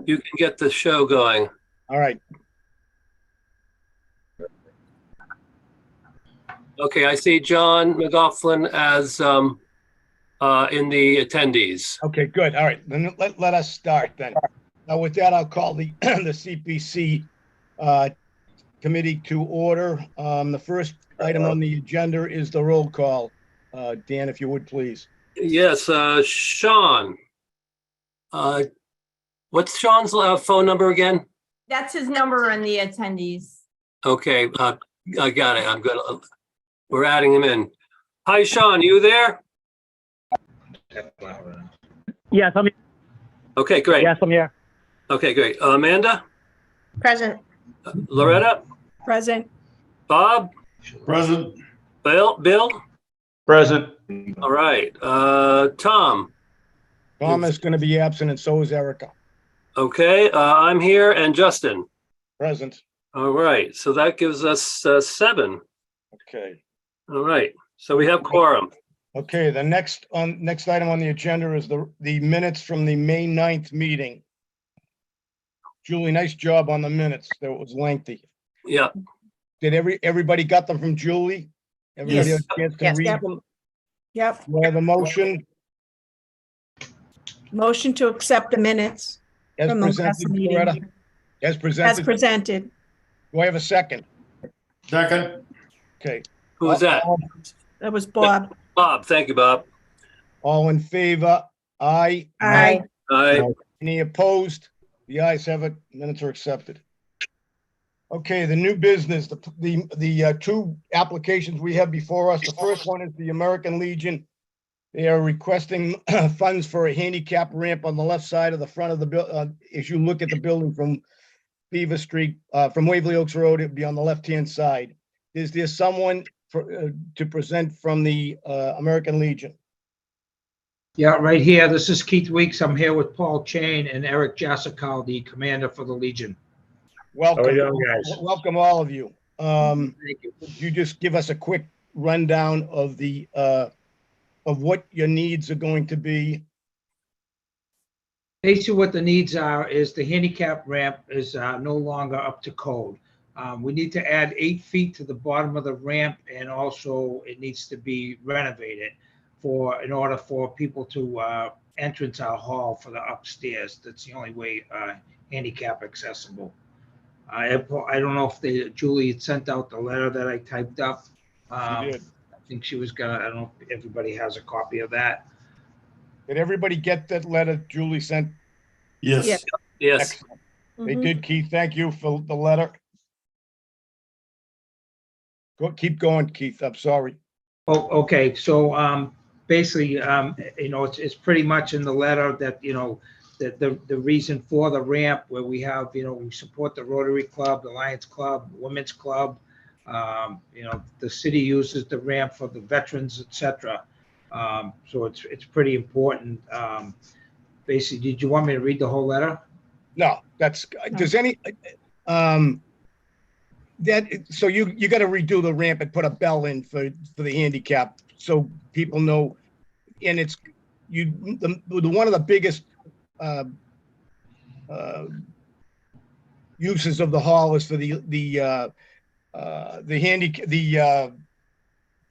You can get the show going. All right. Okay, I see John McLaughlin as in the attendees. Okay, good. All right. Then let us start then. Now with that, I'll call the the CPC committee to order. The first item on the agenda is the roll call. Dan, if you would, please. Yes, Sean. What's Sean's phone number again? That's his number on the attendees. Okay, I got it. I'm good. We're adding him in. Hi, Sean. You there? Yes, I'm here. Okay, great. Yes, I'm here. Okay, great. Amanda? Present. Loretta? Present. Bob? Present. Bill? Present. All right. Tom? Tom is going to be absent, and so is Erica. Okay, I'm here, and Justin. Present. All right, so that gives us 7. Okay. All right, so we have quorum. Okay, the next item on the agenda is the minutes from the May 9th meeting. Julie, nice job on the minutes. That was lengthy. Yeah. Did everybody got them from Julie? Everybody Yes. had a chance to Yes. read them? Yep. Do I have a motion Motion to accept the minutes as from the last presented, meeting. Loretta? As As presented? presented. Do I have a second? Second. Okay. Who was that? That was Bob. Bob. Thank you, Bob. All in favor? Aye. Aye. All right. Any opposed? The ayes have it. Minutes are accepted. Okay, the new business, the two applications we have before us. The first one is the American Legion. They are requesting funds for a handicap ramp on the left side of the front of the building. As you look at the building from Beaver Street, from Waverly Oaks Road, it'd be on the left-hand side. Is there someone to present from the American Legion? Yeah, right here. This is Keith Weeks. I'm here with Paul Chain and Eric Jassical, the commander for the Legion. Welcome. How are you doing, guys? Welcome, all of you. Thank you. Could you just give us a quick rundown of the of what your needs are going to be? Basically, what the needs are is the handicap ramp is no longer up to code. We need to add 8 feet to the bottom of the ramp, and also it needs to be renovated in order for people to entrance our hall for the upstairs. That's the only way handicap accessible. I don't know if Julie had sent out the letter that I typed up. She did. I think she was gonna, I don't know if everybody has a copy of that. Did everybody get that letter Julie sent? Yes. Yes. Yes. Excellent. They did, Keith. Thank you for the letter. Keep going, Keith. I'm sorry. Oh, okay. So basically, you know, it's pretty much in the letter that, you know, that the reason for the ramp, where we have, you know, we support the Rotary Club, the Lions Club, the Women's Club. You know, the city uses the ramp for the veterans, etc. So it's pretty important. Basically, did you want me to read the whole letter? No, that's, does any, so you got to redo the ramp and put a bell in for the handicap so people know. And it's, one of the biggest uses of the hall is for the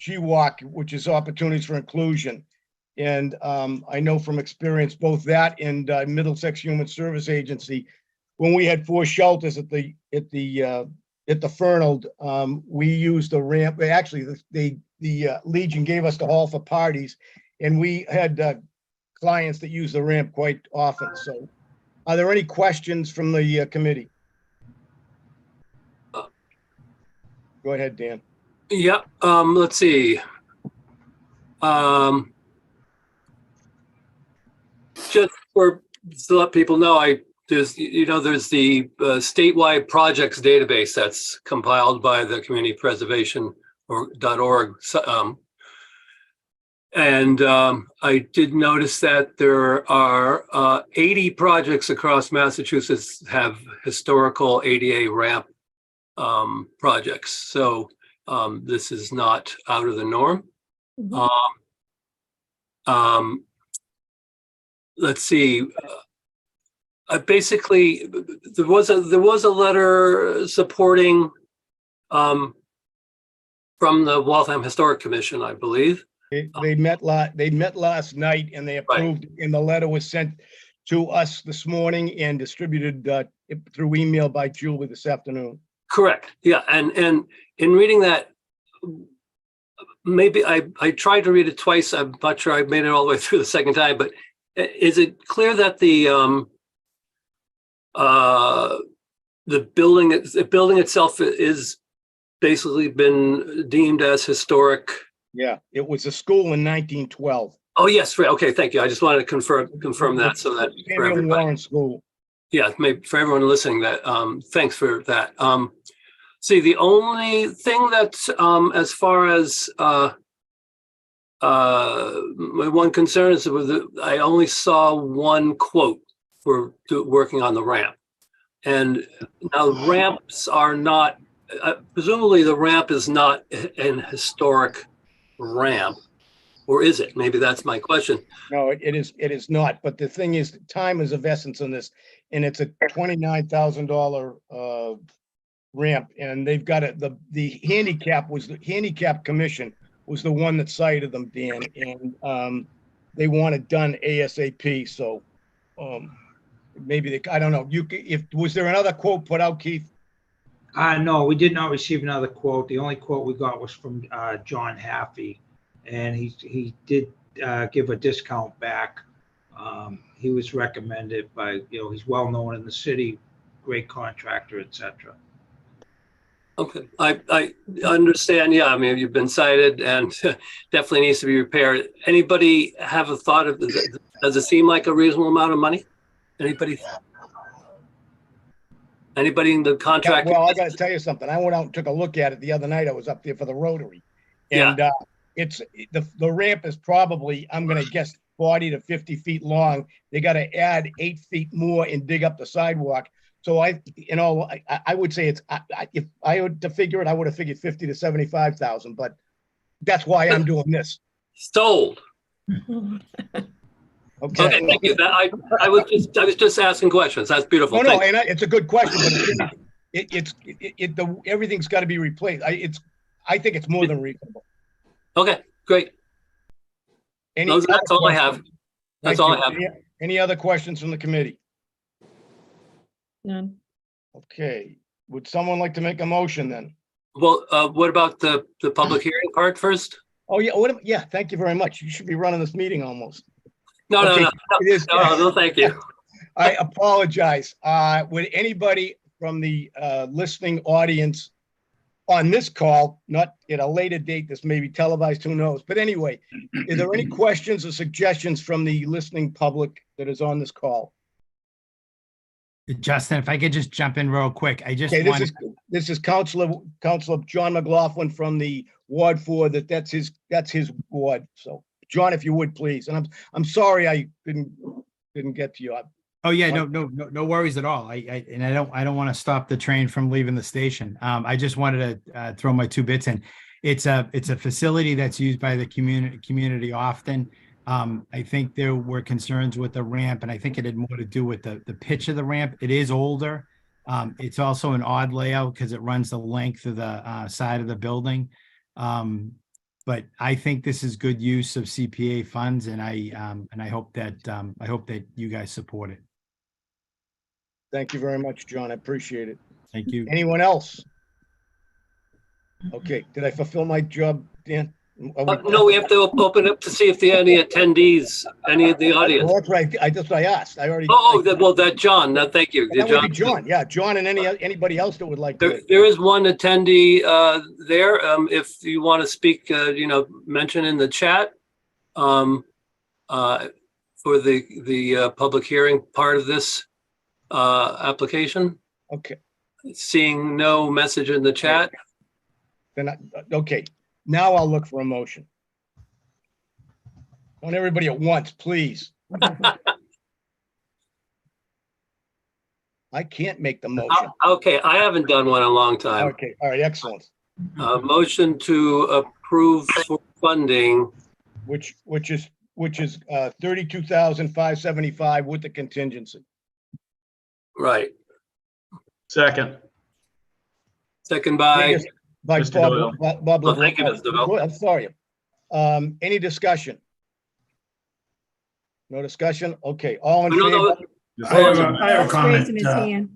GWalk, which is opportunities for inclusion. And I know from experience, both that and Middlesex Human Service Agency, when we had 4 shelters at the Fernald, we used the ramp. Actually, the Legion gave us the hall for parties, and we had clients that use the ramp quite often. So are there any questions from the committee? Go ahead, Dan. Yeah. Let's see. Just to let people know, there's the statewide projects database that's compiled by the Community Preservation .org. And I did notice that there are 80 projects across Massachusetts have historical ADA ramp projects. So this is not out of the norm. Let's see. Basically, there was a letter supporting from the Waltham Historic Commission, I believe. They met last night and they approved, and the letter was sent to us this morning and distributed through email by Julie this afternoon. Correct. Yeah, and in reading that, maybe I tried to read it twice. I'm not sure I made it all the way through the second time, but is it clear that the building itself is basically been deemed as historic? Yeah, it was a school in 1912. Oh, yes. Right. Okay. Thank you. I just wanted to confirm that so that for Samuel everybody. Warren School. Yeah, maybe for everyone listening that, thanks for that. See, the only thing that's, as far as, my one concern is I only saw one quote for working on the ramp. And now ramps are not, presumably the ramp is not an historic ramp, or is it? Maybe that's my question. No, it is not. But the thing is, time is of essence on this, and it's a $29,000 ramp, and they've got it. The handicap commission was the one that cited them, Dan, and they want it done ASAP. So maybe I don't know. Was there another quote put out, Keith? No, we did not receive another quote. The only quote we got was from John Haffey, and he did give a discount back. He was recommended by, he's well known in the city, great contractor, etc. Okay, I understand. Yeah, I mean, you've been cited and definitely needs to be repaired. Anybody have a thought of, does it seem like a reasonable amount of money? Anybody in the contract? Well, I got to tell you something. I went out and took a look at it the other night. I was up there for the Rotary, and it's the ramp is probably, I'm going to guess, 40 to 50 feet long. They got to add 8 feet more and dig up the sidewalk. So I would say if I had to figure it, I would have figured 50 to 75,000. But that's why I'm doing this. Sold. Okay. Okay, thank you. I was just asking questions. That's beautiful. No, Thank you. and it's a good question, but everything's got to be replaced. I think it's more than reasonable. Okay, great. That's all I have. That's all I have. Any other questions from the committee? None. Okay. Would someone like to make a motion then? Well, what about the public hearing part first? Oh, yeah. Yeah. Thank you very much. You should be running this meeting almost. No, Okay, no, thank you. I apologize. Would anybody from the listening audience on this call, not at a later date, this may be televised, who knows? But anyway, are there any questions or suggestions from the listening public that is on this call? Justin, if I could just jump in real quick, I just Okay, want this is Councilor John McLaughlin from the Ward 4. That's his ward. So, John, if you would please, and I'm sorry I didn't get to you. Oh yeah, no worries at all. I don't want to stop the train from leaving the station. I just wanted to throw my 2 bits in. It's a facility that's used by the community often. I think there were concerns with the ramp, and I think it had more to do with the pitch of the ramp. It is older. It's also an odd layout because it runs the length of the side of the building. But I think this is good use of CPA funds, and I hope that you guys support it. Thank you very much, John. I appreciate it. Thank you. Anyone else? Okay, did I fulfill my job, Dan? No, we have to open up to see if there are any attendees, any of the audience. Well, that's right. That's what I asked. I already. John. Thank you. That would be John. Yeah, John, and anybody else that would like to. There is one attendee there. If you want to speak, mention in the chat for the public hearing part of this application. Okay. Seeing no message in the chat. Then okay. Now I'll look for a motion. I want everybody at once, please. I can't make the motion. Okay, I haven't done one in a long time. Okay, all right, excellent. Motion to approve for funding. Which is $32,575 with the contingency. Right. Second. Second by, By Mr. Bob, Doyle. Bob. Oh, thank you, Mr. Doyle. I'm sorry. Any discussion? No discussion? Okay, all in No, no, favor? I have a Bob's comment. raising his hand.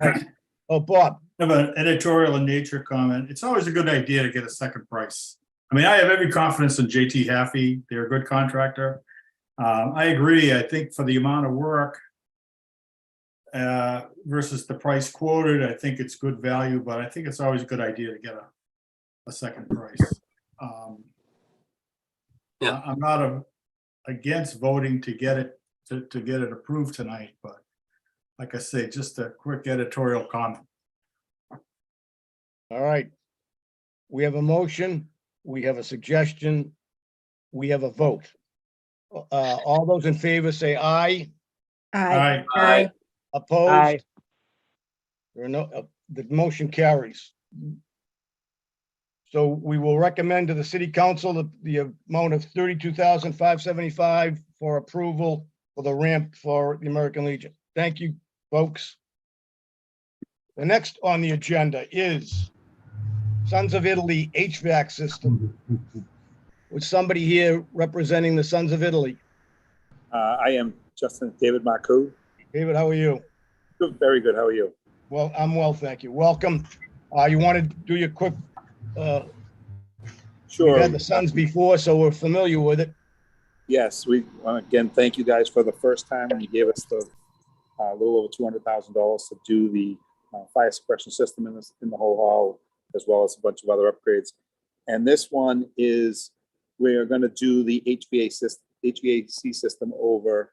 Oh, Bob, I have an editorial in nature comment. It's always a good idea to get a second price. I mean, I have every confidence in JT Haffey. They're a good contractor. I agree. I think for the amount of work versus the price quoted, I think it's good value, but I think it's always a good idea to get a second price. Yeah. I'm not against voting to get it to get it approved tonight, but like I say, just a quick editorial comment. all right. We have a motion, we have a suggestion, we have a vote. All those in favor say aye. Aye. Aye. Opposed? There are no, the motion carries. So we will recommend to the city council the amount of $32,575 for approval for the ramp for the American Legion. Thank you, folks. The next on the agenda is Sons of Italy HVAC system. With somebody here representing the Sons of Italy. I am Justin David Marcoux. David, how are you? Good, very good. How are you? Well, I'm well, thank you. Welcome. You want to do your quick, we've Sure. had the Sons before, so we're familiar with it. Yes, we again thank you guys for the first time when you gave us the little over $200,000 to do the fire suppression system in the whole hall, as well as a bunch of other upgrades. And this one is we are going to do the HVAC system over.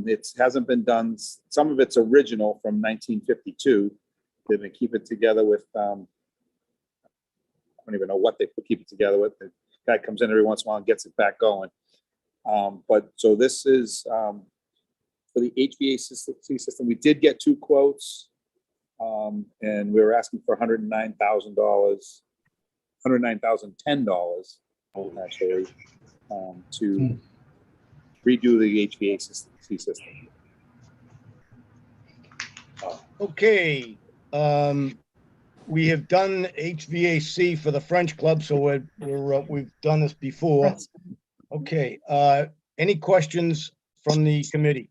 It hasn't been done. Some of it's original from 1952. They've been keeping it together with. I don't even know what they keep it together with. The guy comes in every once in a while and gets it back going. But so this is for the HVAC system. We did get 2 quotes, and we were asking for $109,010 actually to redo the HVAC system. Okay, we have done HVAC for the French Club, so we've done this before. Okay, any questions from the committee?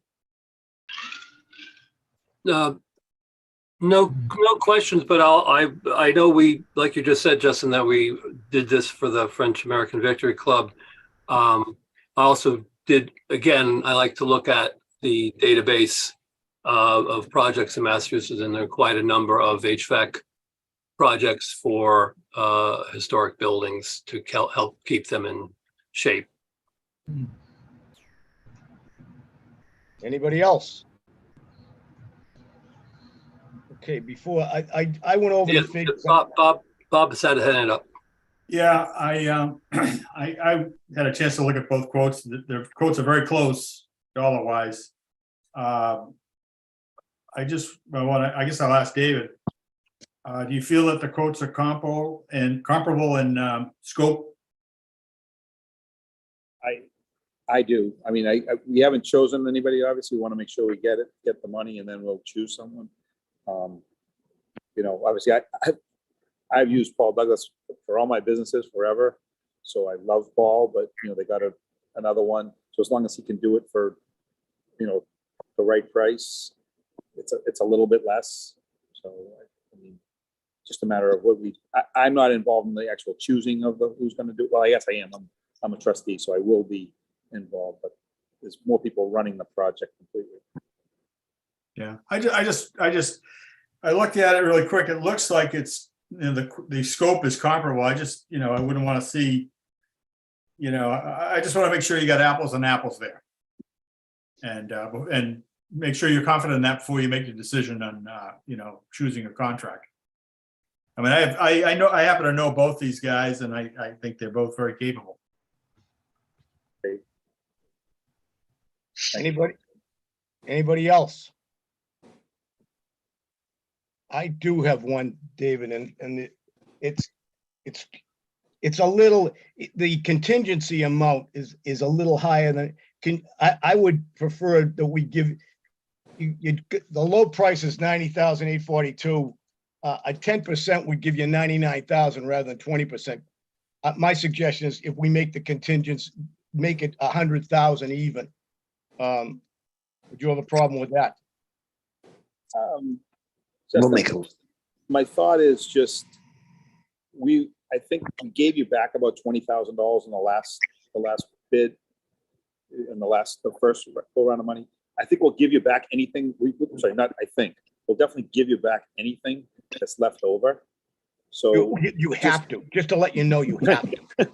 No questions, but I know we, like you just said, Justin, that we did this for the French American Victory Club. I also did, again, I like to look at the database of projects in Massachusetts, and there are quite a number of HVAC projects for historic buildings to help keep them in shape. Anybody else? Okay, before I went over the figures. Bob has had a hand up. Yeah, I had a chance to look at both quotes. The quotes are very close dollar wise. I guess I'll ask David. Do you feel that the quotes are comparable in scope? I do. I mean, we haven't chosen anybody. Obviously, we want to make sure we get the money, and then we'll choose someone. Obviously, I've used Paul Douglas for all my businesses forever, so I love Paul. But they got another one. So as long as he can do it for, the right price, it's a little bit less. So I mean, just a matter of what I'm not involved in the actual choosing of who's going to do it. Well, yes, I am. I'm a trustee, so I will be involved. But there's more people running the project completely. Yeah, I looked at it really quick. It looks like it's the scope is comparable. I wouldn't want to see. I just want to make sure you got apples and apples there, and make sure you're confident in that before you make your decision on choosing a contract. I mean, I happen to know both these guys, and I think they're both very capable. Anybody else? I do have one, David, and it's a little, the contingency amount is a little higher than I would prefer that we give the low price is 90,842. A 10% would give you 99,000 rather than 20%. My suggestion is if we make the contingents, make it 100,000 even. Would you have a problem with that? Justin, my thought is just, I think we gave you back about $20,000 in the last bid, in the first go round of money. I think we'll give you back anything, we'll definitely give you back anything that's left over. So You have to, just to let you know, you have to.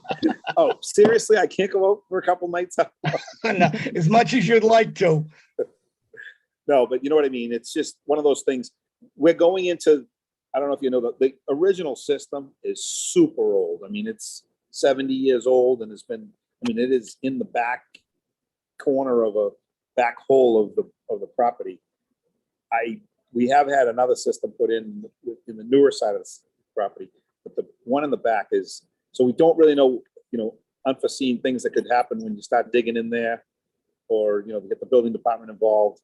oh, seriously? I can't go out for a couple nights? No, as much as you'd like to. No, but you know what I mean? It's just one of those things. We're going into, I don't know if you know, the original system is super old. I mean, it's 70 years old and it is in the back corner of a back hole of the property. We have had another system put in the newer side of the property, but the one in the back is, so we don't really know, unforeseen things that could happen when you start digging in there, or, get the building department involved.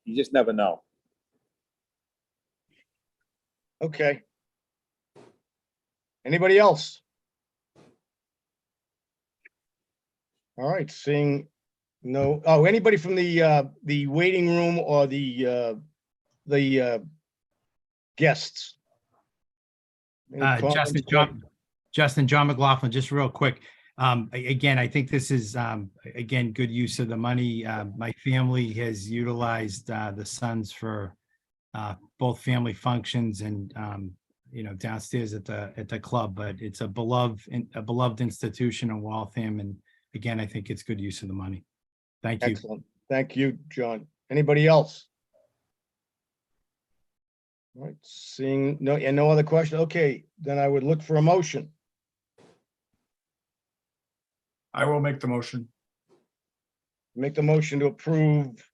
You just never know. Okay. Anybody else? All right, seeing no, anybody from the waiting room or the guests? Any comments? Justin, John McLaughlin, just real quick. Again, I think this is, again, good use of the money. My family has utilized the Suns for both family functions and, downstairs at the club, but it's a beloved institution in Waltham. And again, I think it's good use of the money. Thank you. Excellent. Thank you, John. Anybody else? All right, seeing no other question. Okay, then I would look for a motion. I will make the motion. Make the motion to approve,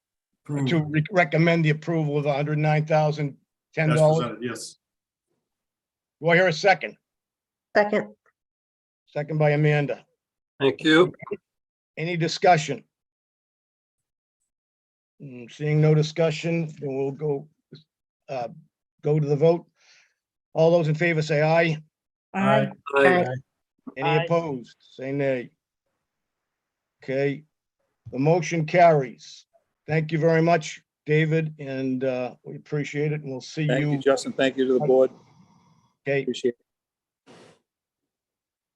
recommend the approval of $109,010. As presented, yes. Do I hear a second? Second. Second by Amanda. Thank you. Any discussion? Seeing no discussion, then we'll go to the vote. All those in favor say aye. Aye. Aye. Any Aye. opposed? Say nay. Okay, the motion carries. Thank you very much, David, and we appreciate it, and we'll see Thank you, you. Justin. Thank you to the board. Okay, Appreciate it.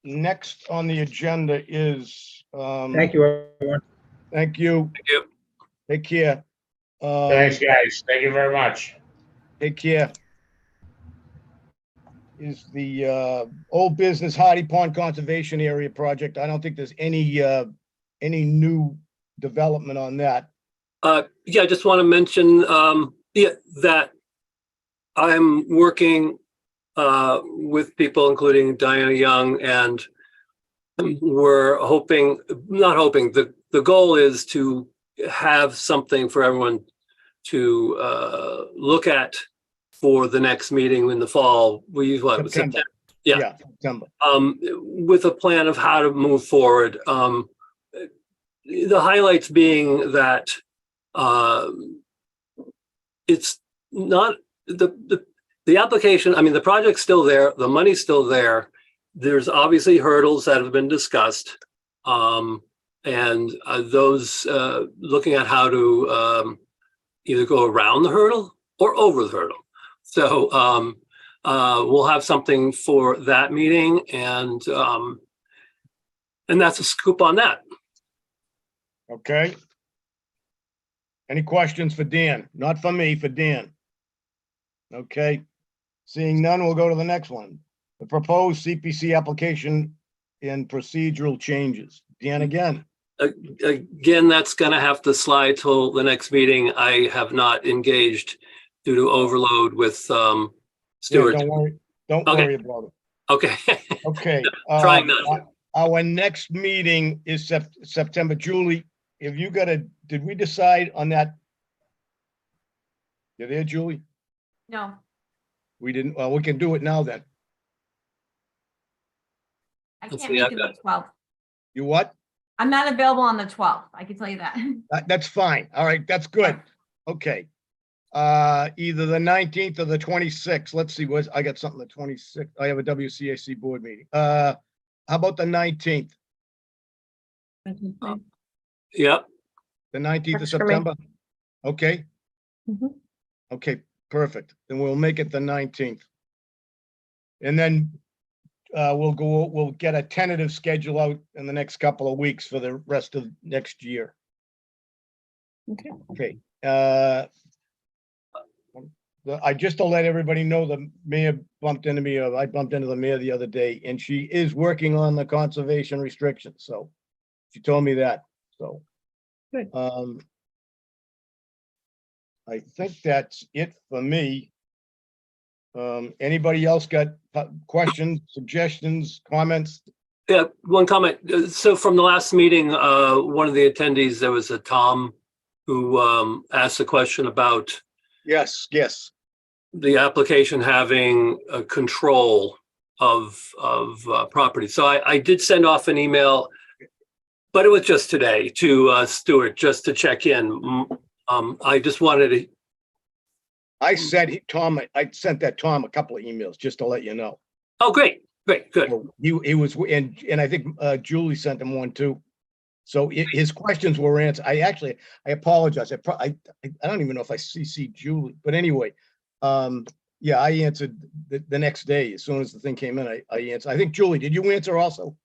next on the agenda is. Thank you, everyone. Thank you. Thank you. Take care. Thanks, guys. Thank you very much. Take care. Is the old business Hardy Pond Conservation Area project. I don't think there's any new development on that. Yeah, I just want to mention, that I'm working with people, including Diana Young, and we're the goal is to have something for everyone to look at for the next meeting in the fall. We use September. Yeah. September. With a plan of how to move forward. The highlights being that it's not the application. I mean, the project's still there. The money's still there. There's obviously hurdles that have been discussed. And those looking at how to either go around the hurdle or over the hurdle. So we'll have something for that meeting, and that's a scoop on that. Okay. Any questions for Dan? Not for me, for Dan. Okay. Seeing none, we'll go to the next one. The proposed CPC application and procedural changes. Dan again. Again, that's going to have to slide till the next meeting. I have not engaged due to overload with Yeah, Stuart. don't worry. Don't Okay. worry about it. Okay. Okay. Trying not. Our next meeting is September. Julie, have you did we decide on that? You there, Julie? No, We didn't, well, we can do it now then. I Let's can't see, make I've it the 12th. You what? I'm not available on the 12th. I can tell you that. That's fine. All right, that's good. Okay. Either the 19th or the 26th. Let's see, I got something the 26th. I have a WCAC board meeting. How about the 19th? Yep. The 19th of Works for me. September? Okay, Mhm. okay, perfect. Then we'll make it the 19th. And then we'll get a tentative schedule out in the next couple of weeks for the rest of next year. Okay. Okay. Just to let everybody know, the mayor bumped into me, or I bumped into the mayor the other day, and she is working on the conservation restrictions, so she told me that, so. Good. I think that's it for me. Anybody else got questions, suggestions, comments? Yeah, one comment. So from the last meeting, one of the attendees, there was a Tom who asked a question about Yes, yes. the application having a control of property. So I did send off an email, but it was just today to Stuart, just to check in. I just wanted to, I said, Tom, I sent that Tom a couple of emails just to let you know. oh, great, good. So he was, and I think Julie sent him one too. So his questions were answered. I apologize. I don't even know if I CC Julie, but anyway, yeah, I answered the next day as soon as the thing came in. I answered. I think Julie, did you answer also?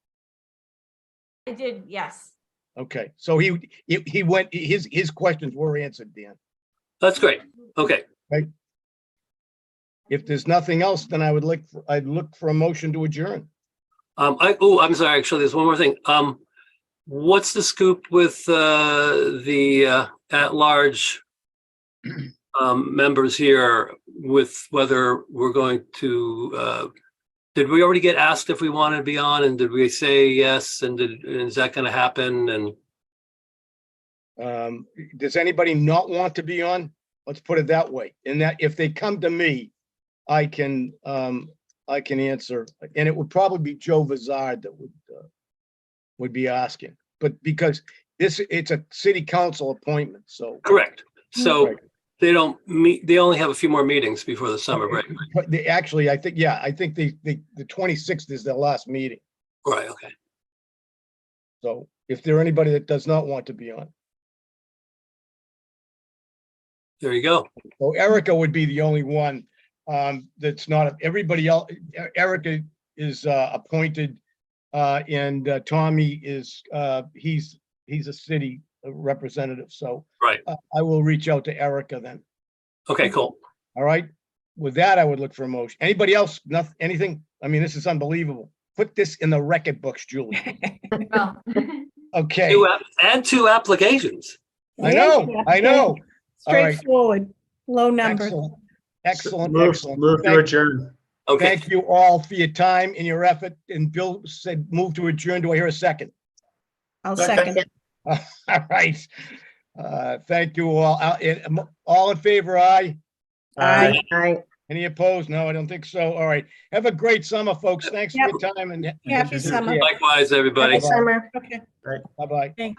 I did, yes. Okay, so he went. His questions were answered, Dan. That's great. Okay. If there's nothing else, then I'd look for a motion to adjourn. I'm sorry, actually, there's one more thing. What's the scoop with the at-large members here with whether we're going to, did we already get asked if we wanted to be on, and did we say yes, and is that going to happen? And Does anybody not want to be on? Let's put it that way. And that if they come to me, I can answer, and it would probably be Joe Vizard that would be asking, but because it's a city council appointment, so. correct. So Right. they don't meet, they only have a few more meetings before the summer break. Actually, I think the 26th is their last meeting. Right, okay. So if there anybody that does not want to be on, There you go. so Erica would be the only one that's not, everybody else, Erica is appointed, and Tommy is, he's a city representative, so. Right. I will reach out to Erica then. Okay, cool. All right. With that, I would look for a motion. Anybody else? Nothing, anything? I mean, this is unbelievable. Put this in the record books, Julie. Well, Okay. Add 2 applications. I know. All right. Straightforward, low number. Excellent. Move to adjourn. Okay, Thank you all for your time and your effort. And Bill said, move to adjourn. Do I hear a second? I'll Second. second. All right. Thank you all. All in favor, aye? Aye. I. Any opposed? No, I don't think so. All right. Have a great summer, folks. Thanks for your time and Happy summer. likewise, everybody. Happy summer. Okay. bye-bye.